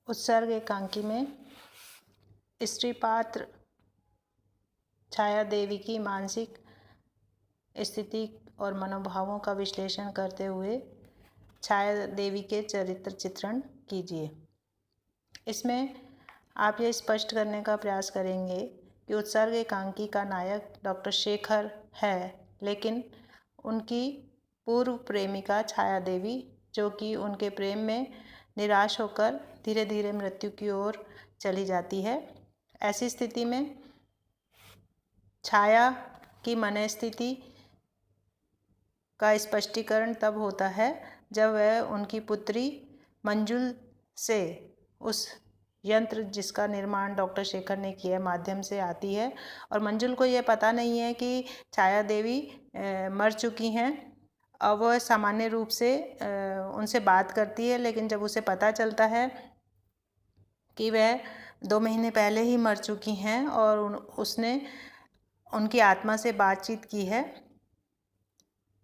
उत्सर्ग एकांकी में स्त्री पात्र छाया देवी की मानसिक स्थिति और मनोभावों का विश्लेषण करते हुए छाया देवी के चरित्र चित्रण कीजिए। इसमें आप ये स्पष्ट करने का प्रयास करेंगे कि उत्सर्ग एकांकी का नायक डॉक्टर शेखर है, लेकिन उनकी पूर्व प्रेमिका छाया देवी, जो कि उनके प्रेम में निराश होकर धीरे धीरे मृत्यु की ओर चली जाती है। ऐसी स्थिति में छाया की मनस्थिति का स्पष्टीकरण तब होता है जब वह उनकी पुत्री मंजुल से उस यंत्र जिसका निर्माण डॉक्टर शेखर ने किया माध्यम से आती है, और मंजुल को यह पता नहीं है कि छाया देवी मर चुकी हैं। अब वह सामान्य रूप से उनसे बात करती है, लेकिन जब उसे पता चलता है कि वह 2 महीने पहले ही मर चुकी हैं और उसने उनकी आत्मा से बातचीत की है,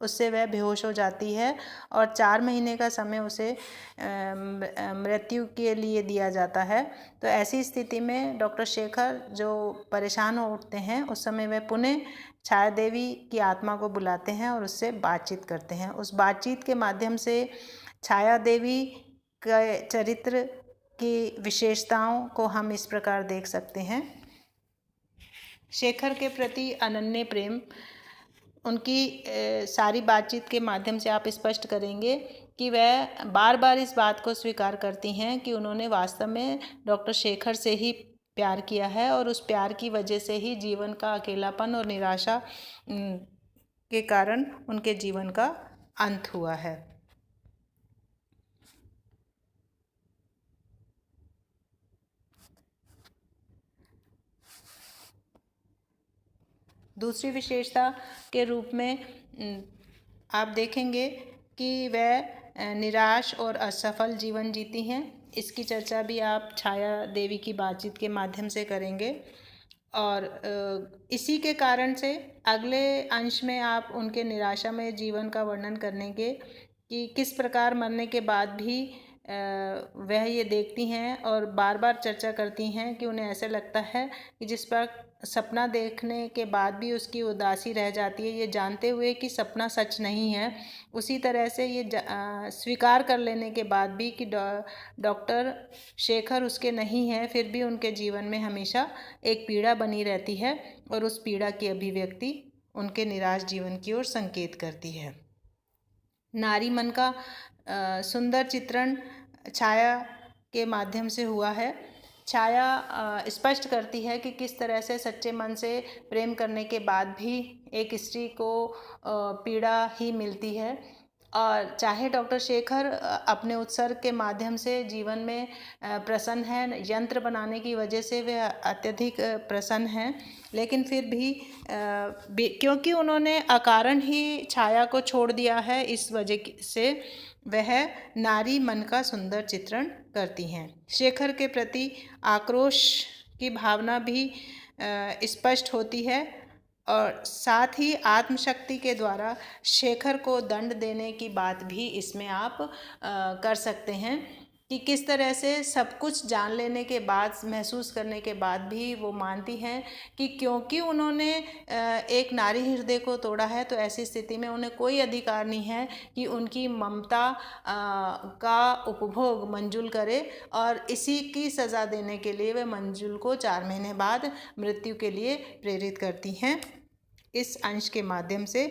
उससे वह बेहोश हो जाती है और 4 महीने का समय उसे मृत्यु के लिए दिया जाता है। तो ऐसी स्थिति में डॉक्टर शेखर जो परेशान हो उठते हैं, उस समय वह पुनः छाया देवी की आत्मा को बुलाते हैं और उससे बातचीत करते हैं। उस बातचीत के माध्यम से छाया देवी के चरित्र की विशेषताओं को हम इस प्रकार देख सकते हैं। शेखर के प्रति अनन्य प्रेम, उनकी सारी बातचीत के माध्यम से आप स्पष्ट करेंगे कि वह बार बार इस बात को स्वीकार करती हैं कि उन्होंने वास्तव में डॉक्टर शेखर से ही प्यार किया है और उस प्यार की वजह से ही जीवन का अकेलापन और निराशा के कारण उनके जीवन का अंत हुआ है। दूसरी विशेषता के रूप में आप देखेंगे कि वह निराश और असफल जीवन जीती हैं। इसकी चर्चा भी आप छाया देवी की बातचीत के माध्यम से करेंगे और इसी के कारण से अगले अंश में आप उनके निराशामय जीवन का वर्णन करेंगे कि किस प्रकार मरने के बाद भी वह ये देखती हैं और बार बार चर्चा करती हैं कि उन्हें ऐसा लगता है कि जिस पर सपना देखने के बाद भी उसकी उदासी रह जाती है, ये जानते हुए कि सपना सच नहीं है। उसी तरह से ये स्वीकार कर लेने के बाद भी कि डॉक्टर शेखर उसके नहीं है, फिर भी उनके जीवन में हमेशा एक पीड़ा बनी रहती है और उस पीड़ा की अभिव्यक्ति उनके निराश जीवन की ओर संकेत करती है। नारी मन का सुंदर चित्रण छाया के माध्यम से हुआ है। छाया स्पष्ट करती है कि किस तरह से सच्चे मन से प्रेम करने के बाद भी एक स्त्री को पीड़ा ही मिलती है, और चाहे डॉक्टर शेखर अपने उत्सर्ग के माध्यम से जीवन में प्रसन्न हैं, यंत्र बनाने की वजह से वे अत्यधिक प्रसन्न हैं, लेकिन फिर भी क्योंकि उन्होंने अकारण ही छाया को छोड़ दिया है, इस वजह से वह नारी मन का सुंदर चित्रण करती हैं। शेखर के प्रति आक्रोश की भावना भी स्पष्ट होती है और साथ ही आत्मशक्ति के द्वारा शेखर को दंड देने की बात भी इसमें आप कर सकते हैं कि किस तरह से सब कुछ जान लेने के बाद, महसूस करने के बाद भी वो मानती हैं कि क्योंकि उन्होंने एक नारी हृदय को तोड़ा है, तो ऐसी स्थिति में उन्हें कोई अधिकार नहीं है कि उनकी ममता का उपभोग मंजुल करे, और इसी की सज़ा देने के लिए वे मंजुल को 4 महीने बाद मृत्यु के लिए प्रेरित करती हैं। इस अंश के माध्यम से